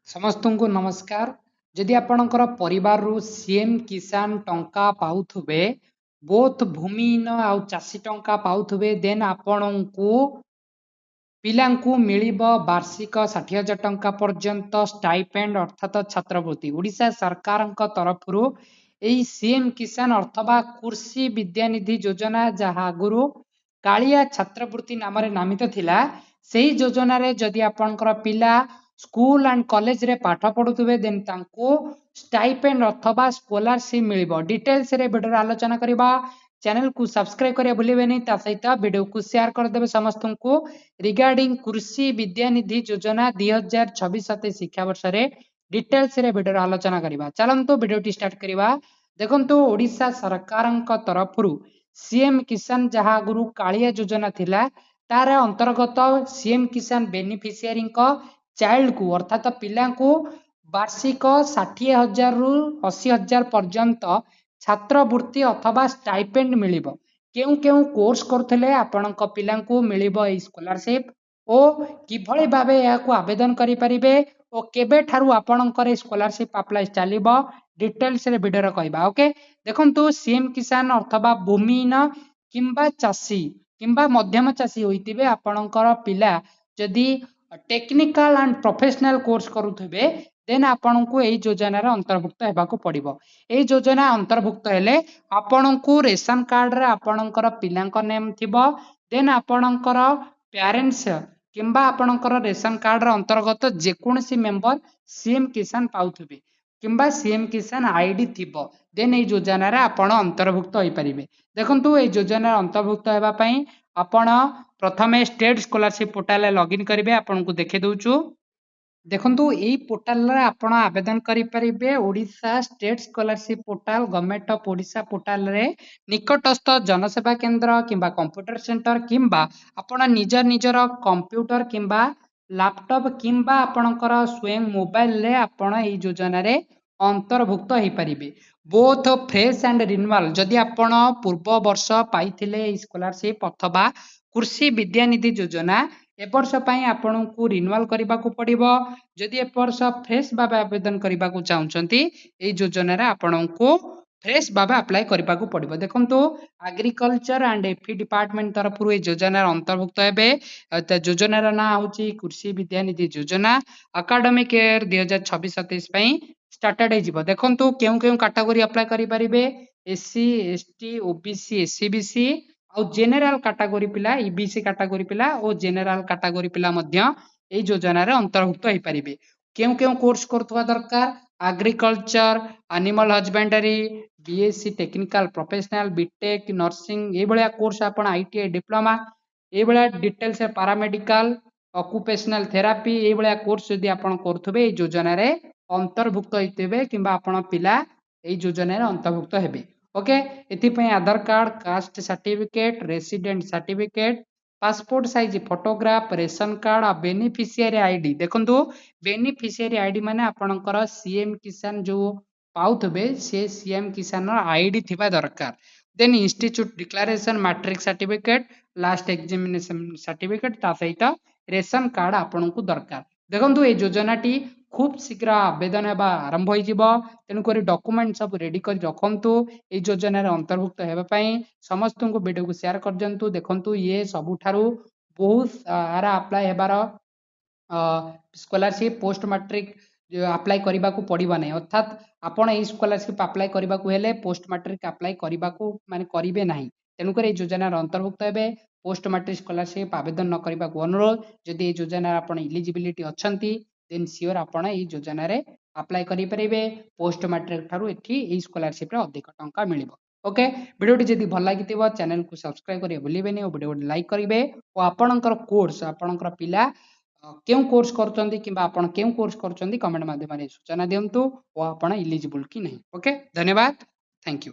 ସମସ୍ତଙ୍କୁ ନମସ୍କାର। ଯଦି ଆପଣଙ୍କର ପରିବାରରୁ ସିଏମ୍ କିଷାନ ଟଙ୍କା ପାଉଥିବେ, ବୋଥ୍ ଭୂମିହୀନ ଆଉ ଚାଷୀ ଟଙ୍କା ପାଉଥିବେ, ଦେନ୍ ଆପଣଙ୍କୁ ପିଲାଙ୍କୁ ମିଳିବ ବାର୍ଷିକ 60,000 ଟଙ୍କା ପର୍ଯ୍ୟନ୍ତ ଷ୍ଟାଇପେଣ୍ଡ ଅର୍ଥାତ ଛାତ୍ରବୃତ୍ତି। ଓଡ଼ିଶା ସରକାରଙ୍କ ତରଫରୁ ଏହି ସିଏମ୍ କିଷାନ ଅଥବା କୃଷି ବିଦ୍ୟାନିଧି ଯୋଜନା ଯାହା ଆଗରୁ କାଳିଆ ଛାତ୍ରବୃତ୍ତି ନାମରେ ନାମିତ ଥିଲା, ସେହି ଯୋଜନାରେ ଯଦି ଆପଣଙ୍କର ପିଲା ସ୍କୁଲ ଆଣ୍ଡ କଲେଜରେ ପାଠ ପଢୁଥିବେ ଦେନ୍ ତାଙ୍କୁ ଷ୍ଟାଇପେଣ୍ଡ ଅଥବା ସ୍କଲାରସିପ୍ ମିଳିବ। ଡିଟେଲ୍ସରେ ଭିଡ଼ିଓରେ ଆଲୋଚନା କରିବା। ଚ୍ୟାନେଲକୁ ସବସ୍କ୍ରାଇବ କରିବା ଭୁଲିବେନି, ତା ସହିତ ଭିଡ଼ିଓକୁ ସେୟାର କରିଦେବେ ସମସ୍ତଙ୍କୁ। ରିଗାର୍ଡିଂ କୃଷି ବିଦ୍ୟାନିଧି ଯୋଜନା 2026-27 ଶିକ୍ଷାବର୍ଷରେ ଡିଟେଲ୍ସରେ ଭିଡ଼ିଓରେ ଆଲୋଚନା କରିବା। ଚାଲନ୍ତୁ ଭିଡ଼ିଓଟି ଷ୍ଟାର୍ଟ କରିବା। ଦେଖନ୍ତୁ, ଓଡ଼ିଶା ସରକାରଙ୍କ ତରଫରୁ ସିଏମ୍ କିଷାନ ଯାହା ଆଗରୁ କାଳିଆ ଯୋଜନା ଥିଲା, ତାର ଅନ୍ତର୍ଗତ ସିଏମ୍ କିଷାନ ବେନିଫିସିଆରୀଙ୍କ ଚାଇଲ୍ଡକୁ ଅର୍ଥାତ ପିଲାଙ୍କୁ ବାର୍ଷିକ 60,000ରୁ 80,000 ପର୍ଯ୍ୟନ୍ତ ଛାତ୍ରବୃତ୍ତି ଅଥବା ଷ୍ଟାଇପେଣ୍ଡ ମିଳିବ। କେଉଁ କେଉଁ କୋର୍ସ କରୁଥିଲେ ଆପଣଙ୍କ ପିଲାଙ୍କୁ ମିଳିବ ଏହି ସ୍କଲାରସିପ୍ ଓ କିଭଳି ଭାବେ ଏହାକୁ ଆବେଦନ କରିପାରିବେ ଓ କେବେଠାରୁ ଆପଣଙ୍କର ଏହି ସ୍କଲାରସିପ୍ ଆପ୍ଲାଏ ଚାଲିବ, ଡିଟେଲ୍ସରେ ଭିଡ଼ିଓରେ କହିବା। ଓକେ, ଦେଖନ୍ତୁ, ସିଏମ୍ କିଷାନ ଅଥବା ଭୂମିହୀନ କିମ୍ବା ଚାଷୀ କିମ୍ବା ମଧ୍ୟମ ଚାଷୀ ହୋଇଥିବେ, ଆପଣଙ୍କର ପିଲା ଯଦି ଟେକ୍ନିକାଲ ଆଣ୍ଡ ପ୍ରଫେସନାଲ କୋର୍ସ କରୁଥିବେ, ଦେନ୍ ଆପଣଙ୍କୁ ଏହି ଯୋଜନାରେ ଅନ୍ତର୍ଭୁକ୍ତ ହେବାକୁ ପଡ଼ିବ। ଏହି ଯୋଜନା ଅନ୍ତର୍ଭୁକ୍ତ ହେଲେ ଆପଣଙ୍କୁ ରେସନ କାର୍ଡରେ ଆପଣଙ୍କର ପିଲାଙ୍କ ନେମ୍ ଥିବ, ଦେନ୍ ଆପଣଙ୍କର ପ୍ୟାରେଣ୍ଟସ କିମ୍ବା ଆପଣଙ୍କର ରେସନ କାର୍ଡର ଅନ୍ତର୍ଗତ ଯେକୌଣସି ମେମ୍ବର ସିଏମ୍ କିଷାନ ପାଉଥିବେ କିମ୍ବା ସିଏମ୍ କିଷାନ ଆଇଡି ଥିବ, ଦେନ୍ ଏହି ଯୋଜନାରେ ଆପଣ ଅନ୍ତର୍ଭୁକ୍ତ ହୋଇପାରିବେ। ଦେଖନ୍ତୁ, ଏହି ଯୋଜନାରେ ଅନ୍ତର୍ଭୁକ୍ତ ହେବା ପାଇଁ ଆପଣ ପ୍ରଥମେ ଷ୍ଟେଟ୍ ସ୍କଲାରସିପ୍ ପୋର୍ଟାଲରେ ଲଗ୍ଇନ୍ କରିବେ। ଆପଣଙ୍କୁ ଦେଖେଇ ଦଉଛୁ। ଦେଖନ୍ତୁ, ଏହି ପୋର୍ଟାଲରେ ଆପଣ ଆବେଦନ କରିପାରିବେ। Odisha state scholarship portal government of Odisha ପୋର୍ଟାଲରେ ନିକଟସ୍ଥ ଜନସେବା କେନ୍ଦ୍ର କିମ୍ବା କମ୍ପ୍ୟୁଟର ସେଣ୍ଟର କିମ୍ବା ଆପଣ ନିଜର କମ୍ପ୍ୟୁଟର କିମ୍ବା ଲାପଟପ୍ କିମ୍ବା ଆପଣଙ୍କର ସ୍ୱୟଂ ମୋବାଇଲରେ ଆପଣ ଏହି ଯୋଜନାରେ ଅନ୍ତର୍ଭୁକ୍ତ ହେଇପାରିବେ। ବୋଥ ଫ୍ରେଶ୍ ଆଣ୍ଡ ରିନ୍ୟୁଆଲ, ଯଦି ଆପଣ ପୂର୍ବ ବର୍ଷ ପାଇଥିଲେ ଏହି ସ୍କଲାରସିପ୍ ଅଥବା କୃଷି ବିଦ୍ୟାନିଧି ଯୋଜନା, ଏ ବର୍ଷ ପାଇଁ ଆପଣଙ୍କୁ ରିନ୍ୟୁଆଲ କରିବାକୁ ପଡ଼ିବ। ଯଦି ଏ ବର୍ଷ ଫ୍ରେଶ୍ ଭାବେ ଆବେଦନ କରିବାକୁ ଚାହୁଁଛନ୍ତି, ଏହି ଯୋଜନାରେ ଆପଣଙ୍କୁ ଫ୍ରେଶ୍ ଭାବେ ଆପ୍ଲାଏ କରିବାକୁ ପଡ଼ିବ। ଦେଖନ୍ତୁ, ଆଗ୍ରିକଲଚର ଆଣ୍ଡ ଏଫି ଡିପାର୍ଟମେଣ୍ଟ ତରଫରୁ ଏହି ଯୋଜନାର ଅନ୍ତର୍ଭୁକ୍ତ ହେବେ। ଯୋଜନାର ନାଁ ହେଉଛି କୃଷି ବିଦ୍ୟାନିଧି ଯୋଜନା। ଆକାଡେମିକ ଇୟର 2026-27 ପାଇଁ ଷ୍ଟାର୍ଟେଡ୍ ହେଇଯିବ। ଦେଖନ୍ତୁ, କେଉଁ କେଉଁ କାଟାଗୋରୀ ଆପ୍ଲାଏ କରିପାରିବେ? ଏସସି, ଏସଟି, ଓବିସି, ଏସସିବିସି ଆଉ ଜେନେରାଲ କାଟାଗୋରୀ ପିଲା, ଇବିସି କାଟାଗୋରୀ ପିଲା ଓ ଜେନେରାଲ କାଟାଗୋରୀ ପିଲା ମଧ୍ୟ ଏହି ଯୋଜନାରେ ଅନ୍ତର୍ଭୁକ୍ତ ହେଇପାରିବେ। କେଉଁ କେଉଁ କୋର୍ସ କରୁଥିବା ଦରକାର? Agriculture, animal husbandry, BSc technical professional, BTech, nursing, ଏଇଭଳିଆ କୋର୍ସ ଆପଣ ଆଇଟିଆଇ ଡିପ୍ଲୋମା, ଏଇଭଳିଆ ଡିଟେଲ୍ସ ପାରାମେଡିକାଲ, ଅକୁପେସନାଲ ଥେରାପି, ଏଇଭଳିଆ କୋର୍ସ ଯଦି ଆପଣ କରୁଥିବେ, ଏହି ଯୋଜନାରେ ଅନ୍ତର୍ଭୁକ୍ତ ହେଇଥିବେ କିମ୍ବା ଆପଣ ପିଲା ଏହି ଯୋଜନାରେ ଅନ୍ତର୍ଭୁକ୍ତ ହେବେ। ଓକେ, ଏଥିପାଇଁ Aadhaar card, caste certificate, resident certificate, passport size photograph, ration card ଆଉ ବେନିଫିସିଆରୀ ଆଇଡି। ଦେଖନ୍ତୁ, ବେନିଫିସିଆରୀ ଆଇଡି ମାନେ ଆପଣଙ୍କର ସିଏମ୍ କିଷାନ ଯୋଉ ପାଉଥିବେ, ସେ ସିଏମ୍ କିଷାନର ଆଇଡି ଥିବା ଦରକାର। Then institute declaration, matric certificate, last examination certificate, ତା ସହିତ ରେସନ କାର୍ଡ ଆପଣଙ୍କୁ ଦରକାର। ଦେଖନ୍ତୁ, এই ଯୋଜନାଟି খুব ଶୀଘ୍ର ଆବେଦନ ହେବା ଆରମ୍ଭ ହୋଇଯିବ। ତେଣୁକରି ଡକୁମେଣ୍ଟ ସବୁ ରେଡି କରି ରଖନ୍ତୁ। এই ଯୋଜନାରେ ଅନ୍ତର୍ଭୁକ୍ତ ହେବା ପାଇଁ ସମସ୍ତଙ୍କୁ ଭିଡ଼ିଓକୁ ସେୟାର କରିଦିଅନ୍ତୁ। ଦେଖନ୍ତୁ, ଇଏ ସବୁଠାରୁ ବହୁତ ଆର ଆପ୍ଲାଏ ହେବାର ସ୍କଲାରସିପ୍ ପୋଷ୍ଟ ମାଟ୍ରିକ ଆପ୍ଲାଏ କରିବାକୁ ପଡ଼ିବ ନାହିଁ। ଅର୍ଥାତ୍ ଆପଣ ଏହି ସ୍କଲାରସିପ୍ ଆପ୍ଲାଏ କରିବାକୁ ହେଲେ ପୋଷ୍ଟ ମାଟ୍ରିକ ଆପ୍ଲାଏ କରିବାକୁ କରିବେ ନାହିଁ। ତେଣୁକରି ଏହି ଯୋଜନାରେ ଅନ୍ତର୍ଭୁକ୍ତ ହେବେ। ପୋଷ୍ଟ ମାଟ୍ରିକ ସ୍କଲାରସିପ୍ ଆବେଦନ ନ କରିବାକୁ ଅନୁରୋଧ। ଯଦି ଏହି ଯୋଜନାରେ ଆପଣ ଇଲିଜିବିଲିଟି ଅଛନ୍ତି, ଦେନ୍ ସିଓର ଆପଣ ଏହି ଯୋଜନାରେ ଆପ୍ଲାଏ କରିପାରିବେ। ପୋଷ୍ଟ ମାଟ୍ରିକ ଠାରୁ ଏଠି ଏହି ସ୍କଲାରସିପ୍ରେ ଅଧିକ ଟଙ୍କା ମିଳିବ। ଓକେ, ଭିଡ଼ିଓଟି ଯଦି ଭଲ ଲାଗିଥିବ ଚ୍ୟାନେଲକୁ ସବସ୍କ୍ରାଇବ କରିବା ଭୁଲିବେନି ଓ ଭିଡ଼ିଓଟି ଲାଇକ୍ କରିବେ ଓ ଆପଣଙ୍କର କୋର୍ସ, ଆପଣଙ୍କର ପିଲା କେଉଁ କୋର୍ସ କରୁଛନ୍ତି କିମ୍ବା ଆପଣ କେଉଁ କୋର୍ସ କରୁଛନ୍ତି କମେଣ୍ଟ ମାଧ୍ୟମରେ ସୂଚନା ଦିଅନ୍ତୁ ଓ ଆପଣ ଇଲିଜିବୁଲ କି ନାହିଁ। ଓକେ, ଧନ୍ୟବାଦ, ଥ୍ୟାଙ୍କ ୟୁ।